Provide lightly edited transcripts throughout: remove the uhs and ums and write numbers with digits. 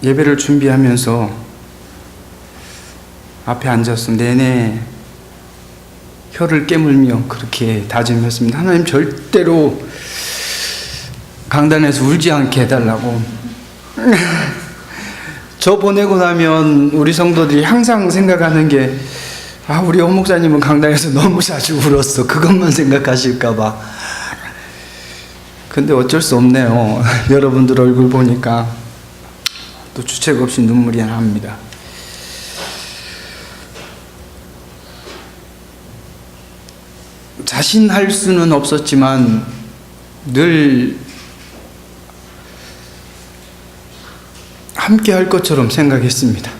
예배를 준비하면서 앞에 앉아서 내내 혀를 깨물며 그렇게 다짐했습니다. 하나님, 절대로 강단에서 울지 않게 해달라고. 저 보내고 나면 우리 성도들이 항상 생각하는 게, 우리 오 목사님은 강단에서 너무 자주 울었어. 그것만 생각하실까봐. 근데 어쩔 수 없네요. 여러분들 얼굴 보니까 또 주책 없이 눈물이 납니다. 자신할 수는 없었지만 늘 함께 할 것처럼 생각했습니다.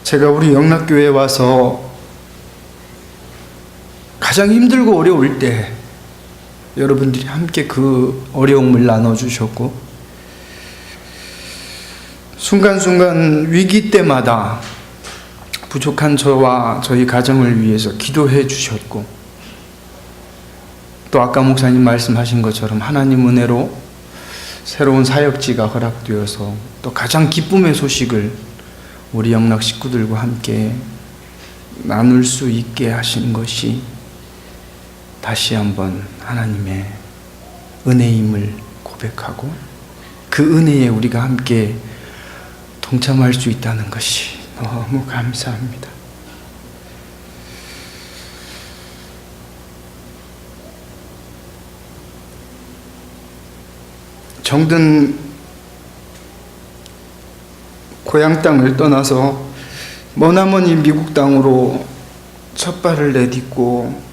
제가 우리 영락교회에 와서 가장 힘들고 어려울 때 여러분들이 함께 그 어려움을 나눠주셨고, 순간순간 위기 때마다 부족한 저와 저희 가정을 위해서 기도해 주셨고, 또 아까 목사님 말씀하신 것처럼 하나님 은혜로 새로운 사역지가 허락되어서 또 가장 기쁨의 소식을 우리 영락 식구들과 함께 나눌 수 있게 하신 것이 다시 한번 하나님의 은혜임을 고백하고, 그 은혜에 우리가 함께 동참할 수 있다는 것이 너무 감사합니다. 정든 고향 땅을 떠나서 머나먼 미국 땅으로 첫 발을 내딛고,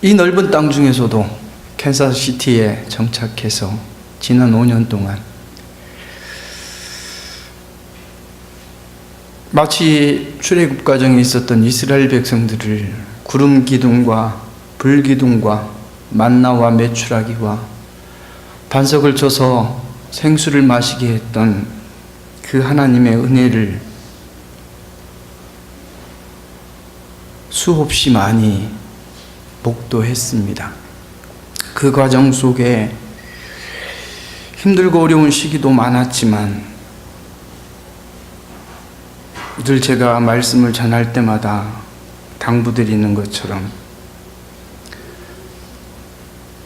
이 넓은 땅 중에서도 캔사스시티에 정착해서 지난 5년 동안 마치 출애굽 과정에 있었던 이스라엘 백성들을 구름 기둥과 불 기둥과 만나와 메추라기와 반석을 쳐서 생수를 마시게 했던 그 하나님의 은혜를 수없이 많이 목도했습니다. 그 과정 속에 힘들고 어려운 시기도 많았지만 늘 제가 말씀을 전할 때마다 당부드리는 것처럼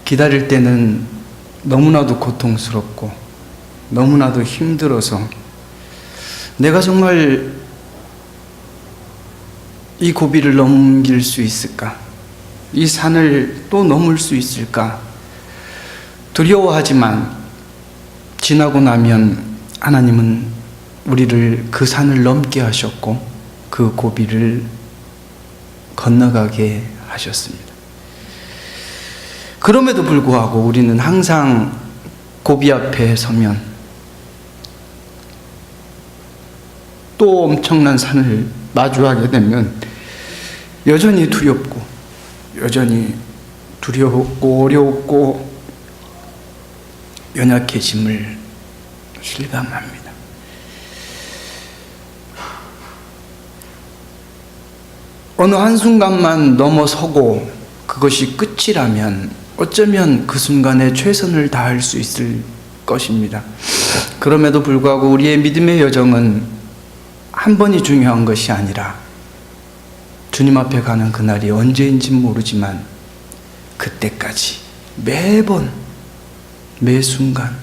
기다릴 때는 너무나도 고통스럽고 너무나도 힘들어서 내가 정말 이 고비를 넘길 수 있을까? 이 산을 또 넘을 수 있을까? 두려워하지만 지나고 나면 하나님은 우리를 그 산을 넘게 하셨고 그 고비를 건너가게 하셨습니다. 그럼에도 불구하고 우리는 항상 고비 앞에 서면 또 엄청난 산을 마주하게 되면 여전히 두렵고 여전히 두려웠고 어려웠고 연약해짐을 실감합니다. 어느 한순간만 넘어서고 그것이 끝이라면 어쩌면 그 순간에 최선을 다할 수 있을 것입니다. 그럼에도 불구하고 우리의 믿음의 여정은 한 번이 중요한 것이 아니라 주님 앞에 가는 그날이 언제인지는 모르지만 그때까지 매번 매 순간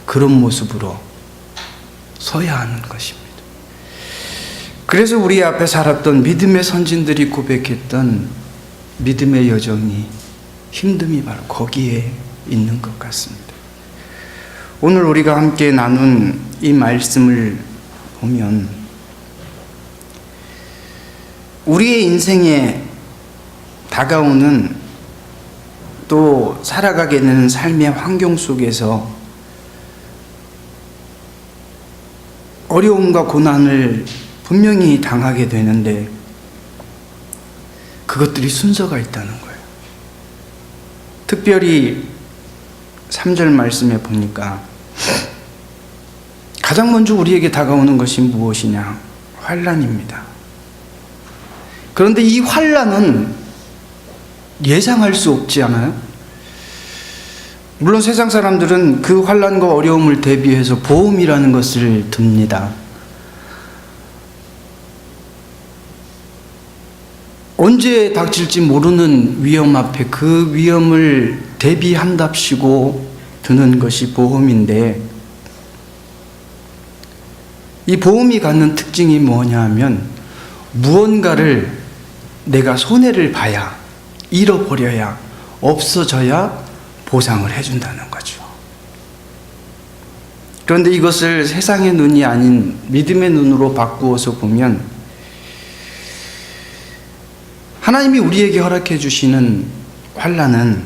그런 모습으로 서야 하는 것입니다. 그래서 우리 앞에 살았던 믿음의 선진들이 고백했던 믿음의 여정이 힘듦이 바로 거기에 있는 것 같습니다. 오늘 우리가 함께 나눈 이 말씀을 보면 우리의 인생에 다가오는 또 살아가게 되는 삶의 환경 속에서 어려움과 고난을 분명히 당하게 되는데 그것들이 순서가 있다는 거예요. 특별히 3절 말씀에 보니까 가장 먼저 우리에게 다가오는 것이 무엇이냐? 환난입니다. 그런데 이 환난은 예상할 수 없지 않아요? 물론 세상 사람들은 그 환난과 어려움을 대비해서 보험이라는 것을 듭니다. 언제 닥칠지 모르는 위험 앞에 그 위험을 대비한답시고 드는 것이 보험인데, 이 보험이 갖는 특징이 뭐냐 하면 무언가를 내가 손해를 봐야, 잃어버려야, 없어져야 보상을 해준다는 거죠. 그런데 이것을 세상의 눈이 아닌 믿음의 눈으로 바꾸어서 보면 하나님이 우리에게 허락해 주시는 환난은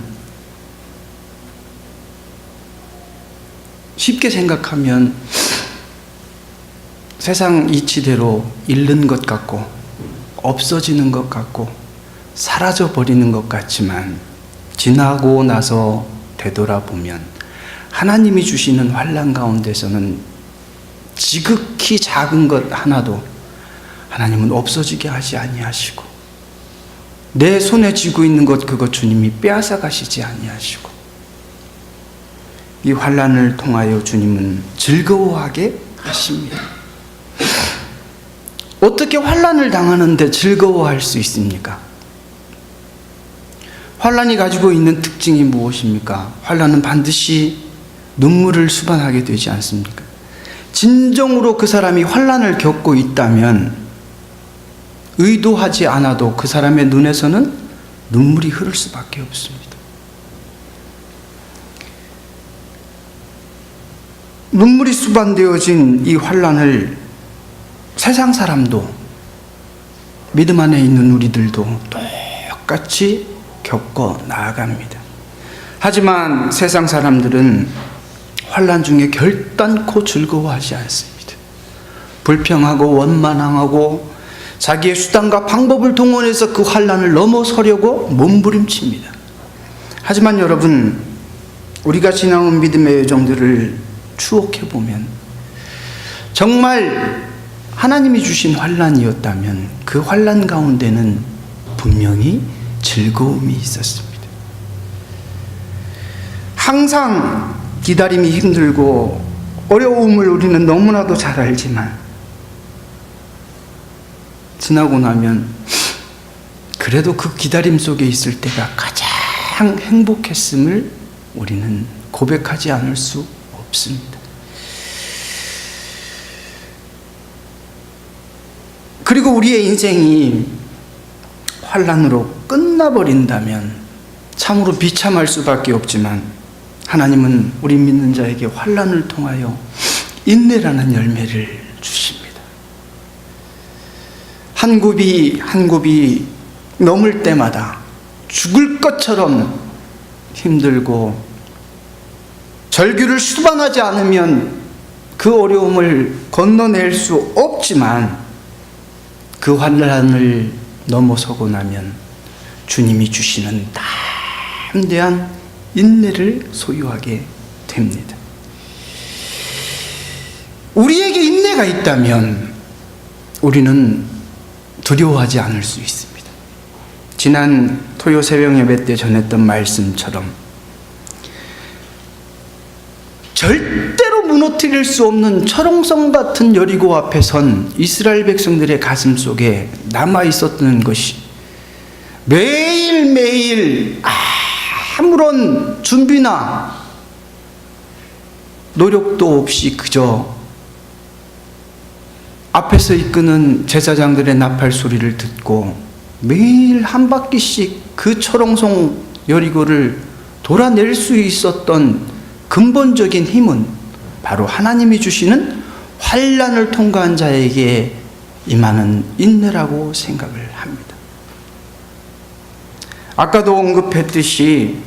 쉽게 생각하면 세상 이치대로 잃는 것 같고 없어지는 것 같고 사라져 버리는 것 같지만, 지나고 나서 되돌아보면 하나님이 주시는 환난 가운데서는 지극히 작은 것 하나도 하나님은 없어지게 하지 아니하시고, 내 손에 쥐고 있는 것 그것 주님이 빼앗아 가시지 아니하시고, 이 환난을 통하여 주님은 즐거워하게 하십니다. 어떻게 환난을 당하는데 즐거워할 수 있습니까? 환난이 가지고 있는 특징이 무엇입니까? 환난은 반드시 눈물을 수반하게 되지 않습니까? 진정으로 그 사람이 환난을 겪고 있다면 의도하지 않아도 그 사람의 눈에서는 눈물이 흐를 수밖에 없습니다. 눈물이 수반되어진 이 환난을 세상 사람도, 믿음 안에 있는 우리들도 똑같이 겪어 나아갑니다. 하지만 세상 사람들은 환난 중에 결단코 즐거워하지 않습니다. 불평하고 원망하고 자기의 수단과 방법을 동원해서 그 환난을 넘어서려고 몸부림칩니다. 하지만 여러분, 우리가 지나온 믿음의 여정들을 추억해보면 정말 하나님이 주신 환난이었다면 그 환난 가운데는 분명히 즐거움이 있었습니다. 항상 기다림이 힘들고 어려움을 우리는 너무나도 잘 알지만 지나고 나면 그래도 그 기다림 속에 있을 때가 가장 행복했음을 우리는 고백하지 않을 수 없습니다. 그리고 우리의 인생이 환난으로 끝나버린다면 참으로 비참할 수밖에 없지만, 하나님은 우리 믿는 자에게 환난을 통하여 인내라는 열매를 주십니다. 한 굽이 한 굽이 넘을 때마다 죽을 것처럼 힘들고, 절규를 수반하지 않으면 그 어려움을 건너낼 수 없지만, 그 환난을 넘어서고 나면 주님이 주시는 담대한 인내를 소유하게 됩니다. 우리에게 인내가 있다면 우리는 두려워하지 않을 수 있습니다. 지난 토요 새벽 예배 때 전했던 말씀처럼 절대로 무너뜨릴 수 없는 철옹성 같은 여리고 앞에 선 이스라엘 백성들의 가슴 속에 남아 있었던 것이 매일매일 아무런 준비나 노력도 없이 그저 앞에서 이끄는 제사장들의 나팔 소리를 듣고 매일 한 바퀴씩 그 철옹성 여리고를 돌아낼 수 있었던 근본적인 힘은 바로 하나님이 주시는 환난을 통과한 자에게 임하는 인내라고 생각을 합니다. 아까도 언급했듯이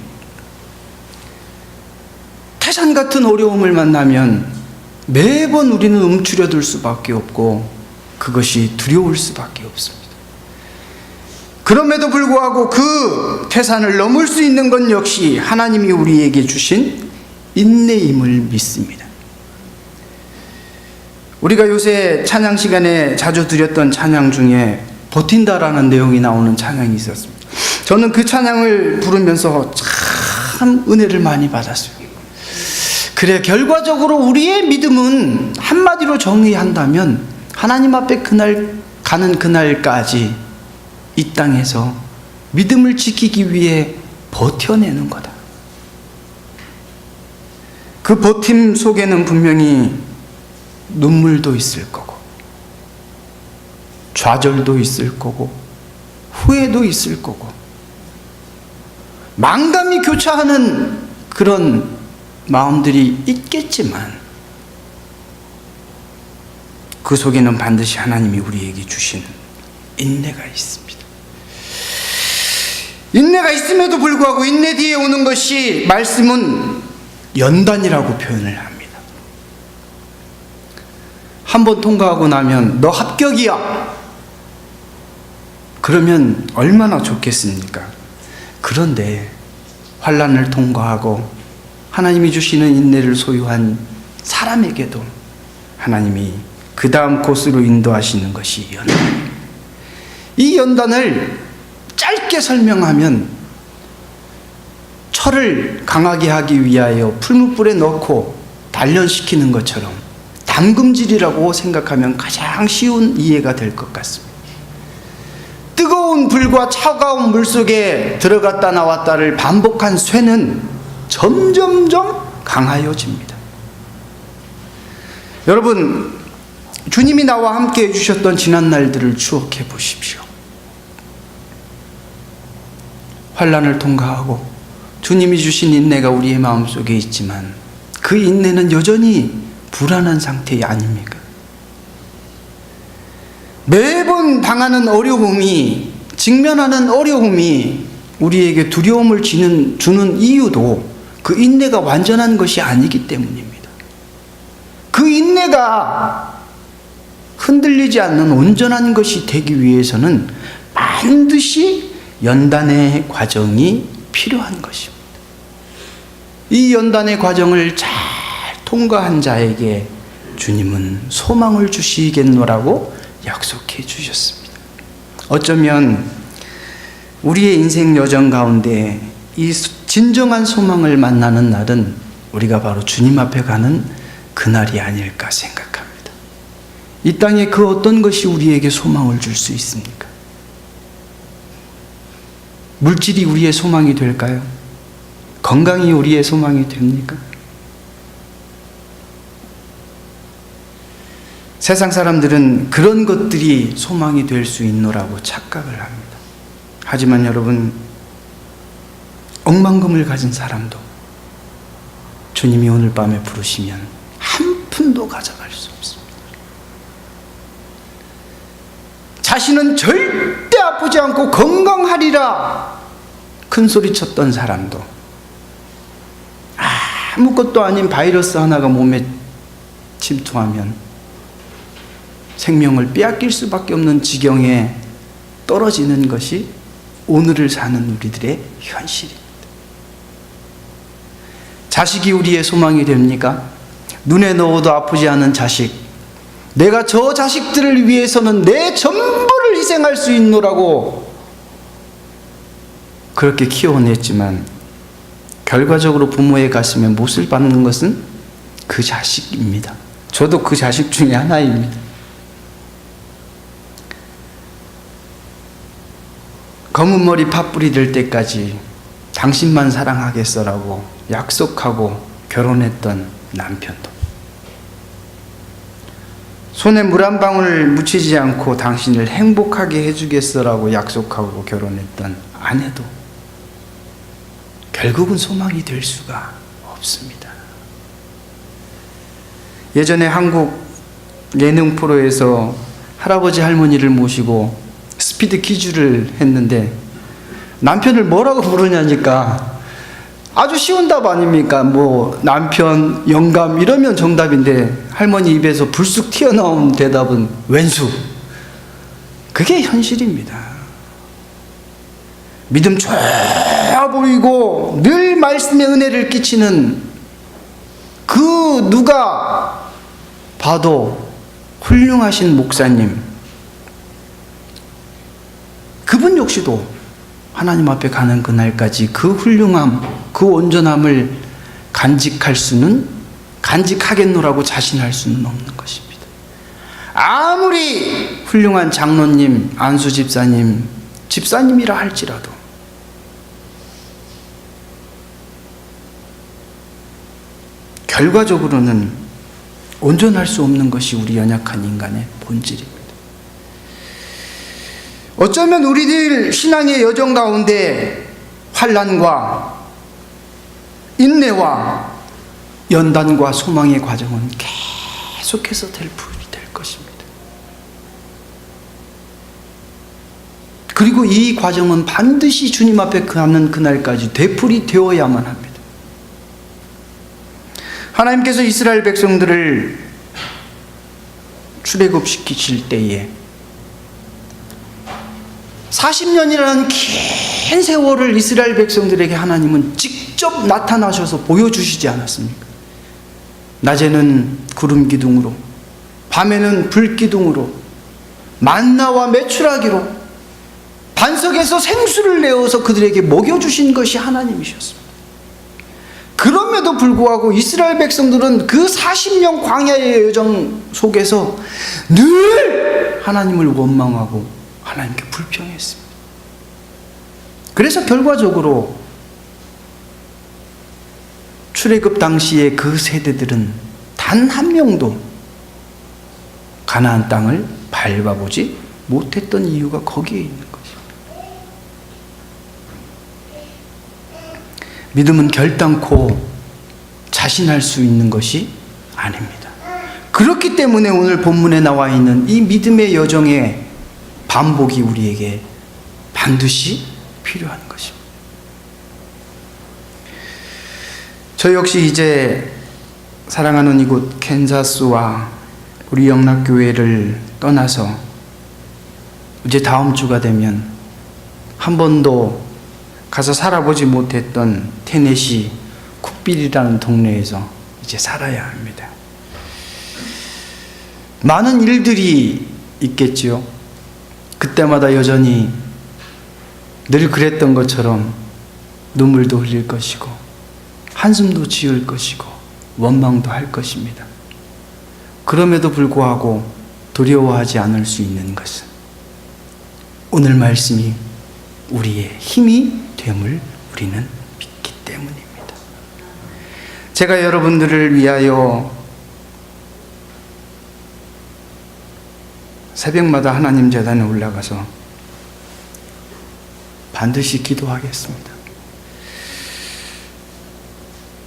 태산 같은 어려움을 만나면 매번 우리는 움츠려들 수밖에 없고 그것이 두려울 수밖에 없습니다. 그럼에도 불구하고 그 태산을 넘을 수 있는 건 역시 하나님이 우리에게 주신 인내임을 믿습니다. 우리가 요새 찬양 시간에 자주 드렸던 찬양 중에 버틴다라는 내용이 나오는 찬양이 있었습니다. 저는 그 찬양을 부르면서 참 참 은혜를 많이 받았어요. 그래, 결과적으로 우리의 믿음은 한마디로 정의한다면 하나님 앞에 가는 그날까지 이 땅에서 믿음을 지키기 위해 버텨내는 거다. 그 버팀 속에는 분명히 눈물도 있을 거고, 좌절도 있을 거고, 후회도 있을 거고, 만감이 교차하는 그런 마음들이 있겠지만, 그 속에는 반드시 하나님이 우리에게 주신 인내가 있습니다. 인내가 있음에도 불구하고 인내 뒤에 오는 것이 말씀은 연단이라고 표현을 합니다. 한번 통과하고 나면 너 합격이야, 그러면 얼마나 좋겠습니까? 그런데 환난을 통과하고 하나님이 주시는 인내를 소유한 사람에게도 하나님이 그 다음 코스로 인도하시는 것이 연단입니다. 이 연단을 짧게 설명하면 철을 강하게 하기 위하여 풀무불에 넣고 단련시키는 것처럼 담금질이라고 생각하면 가장 쉬운 이해가 될 것 같습니다. 뜨거운 불과 차가운 물 속에 들어갔다 나왔다를 반복한 쇠는 점점점 강하여집니다. 여러분, 주님이 나와 함께 해주셨던 지난 날들을 추억해 보십시오. 환난을 통과하고 주님이 주신 인내가 우리의 마음속에 있지만 그 인내는 여전히 불안한 상태 아닙니까? 매번 당하는 어려움이, 직면하는 어려움이 우리에게 두려움을 주는 이유도 그 인내가 완전한 것이 아니기 때문입니다. 그 인내가 흔들리지 않는 온전한 것이 되기 위해서는 반드시 연단의 과정이 필요한 것입니다. 이 연단의 과정을 잘 통과한 자에게 주님은 소망을 주시겠노라고 약속해 주셨습니다. 어쩌면 우리의 인생 여정 가운데 이 진정한 소망을 만나는 날은 우리가 바로 주님 앞에 가는 그날이 아닐까 생각합니다. 이 땅에 그 어떤 것이 우리에게 소망을 줄 수 있습니까? 물질이 우리의 소망이 될까요? 건강이 우리의 소망이 됩니까? 세상 사람들은 그런 것들이 소망이 될 수 있노라고 착각을 합니다. 하지만 여러분, 억만금을 가진 사람도 주님이 오늘 밤에 부르시면 한 푼도 가져갈 수 없습니다. 자신은 절대 아프지 않고 건강하리라 큰 소리 쳤던 사람도 아무것도 아닌 바이러스 하나가 몸에 침투하면 생명을 빼앗길 수밖에 없는 지경에 떨어지는 것이 오늘을 사는 우리들의 현실입니다. 자식이 우리의 소망이 됩니까? 눈에 넣어도 아프지 않은 자식, 내가 저 자식들을 위해서는 내 전부를 희생할 수 있노라고 그렇게 키워냈지만 결과적으로 부모의 가슴에 못을 박는 것은 그 자식입니다. 저도 그 자식 중에 하나입니다. 검은 머리 팥불이 될 때까지 당신만 사랑하겠어라고 약속하고 결혼했던 남편도, 손에 물 한 방울 묻히지 않고 당신을 행복하게 해주겠어라고 약속하고 결혼했던 아내도 결국은 소망이 될 수가 없습니다. 예전에 한국 예능 프로에서 할아버지 할머니를 모시고 스피드 퀴즈를 했는데 남편을 뭐라고 부르냐니까 아주 쉬운 답 아닙니까? 뭐 남편, 영감 이러면 정답인데 할머니 입에서 불쑥 튀어나온 대답은 왼수. 그게 현실입니다. 믿음 좋아 보이고 늘 말씀의 은혜를 끼치는 그 누가 봐도 훌륭하신 목사님, 그분 역시도 하나님 앞에 가는 그날까지 그 훌륭함, 그 온전함을 간직하겠노라고 자신할 수는 없는 것입니다. 아무리 훌륭한 장로님, 안수 집사님, 집사님이라 할지라도 결과적으로는 온전할 수 없는 것이 우리 연약한 인간의 본질입니다. 어쩌면 우리들 신앙의 여정 가운데 환난과 인내와 연단과 소망의 과정은 계속해서 되풀이 될 것입니다. 그리고 이 과정은 반드시 주님 앞에 가는 그날까지 되풀이 되어야만 합니다. 하나님께서 이스라엘 백성들을 출애굽시키실 때에 40년이라는 긴 세월을 이스라엘 백성들에게 하나님은 직접 나타나셔서 보여주시지 않았습니까? 낮에는 구름 기둥으로, 밤에는 불 기둥으로, 만나와 메추라기로 반석에서 생수를 내어서 그들에게 먹여주신 것이 하나님이셨습니다. 그럼에도 불구하고 이스라엘 백성들은 그 40년 광야의 여정 속에서 늘 하나님을 원망하고 하나님께 불평했습니다. 그래서 결과적으로 출애굽 당시에 그 세대들은 단 한 명도 가나안 땅을 밟아보지 못했던 이유가 거기에 있는 것입니다. 믿음은 결단코 자신할 수 있는 것이 아닙니다. 그렇기 때문에 오늘 본문에 나와 있는 이 믿음의 여정의 반복이 우리에게 반드시 필요한 것입니다. 저 역시 이제 사랑하는 이곳 캔자스와 우리 영락교회를 떠나서 이제 다음 주가 되면 한 번도 가서 살아보지 못했던 테네시 쿡빌이라는 동네에서 이제 살아야 합니다. 많은 일들이 있겠지요. 그때마다 여전히 늘 그랬던 것처럼 눈물도 흘릴 것이고 한숨도 지을 것이고 원망도 할 것입니다. 그럼에도 불구하고 두려워하지 않을 수 있는 것은 오늘 말씀이 우리의 힘이 됨을 우리는 믿기 때문입니다. 제가 여러분들을 위하여 새벽마다 하나님 제단에 올라가서 반드시 기도하겠습니다.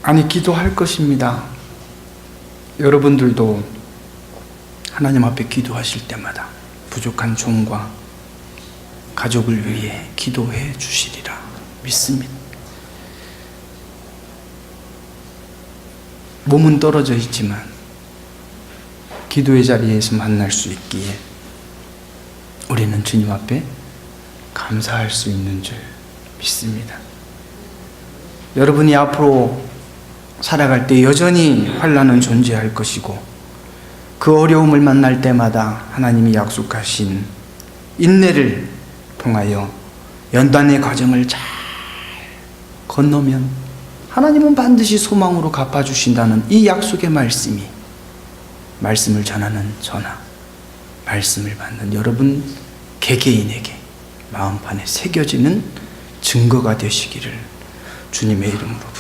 아니, 기도할 것입니다. 여러분들도 하나님 앞에 기도하실 때마다 부족한 종과 가족을 위해 기도해 주시리라 믿습니다. 몸은 떨어져 있지만 기도의 자리에서 만날 수 있기에 우리는 주님 앞에 감사할 수 있는 줄 믿습니다. 여러분이 앞으로 살아갈 때 여전히 환난은 존재할 것이고 그 어려움을 만날 때마다 하나님이 약속하신 인내를 통하여 연단의 과정을 잘 건너면 하나님은 반드시 소망으로 갚아주신다는 이 약속의 말씀이 말씀을 전하는 저나 말씀을 받는 여러분 개개인에게 마음판에 새겨지는 증거가 되시기를 주님의 이름으로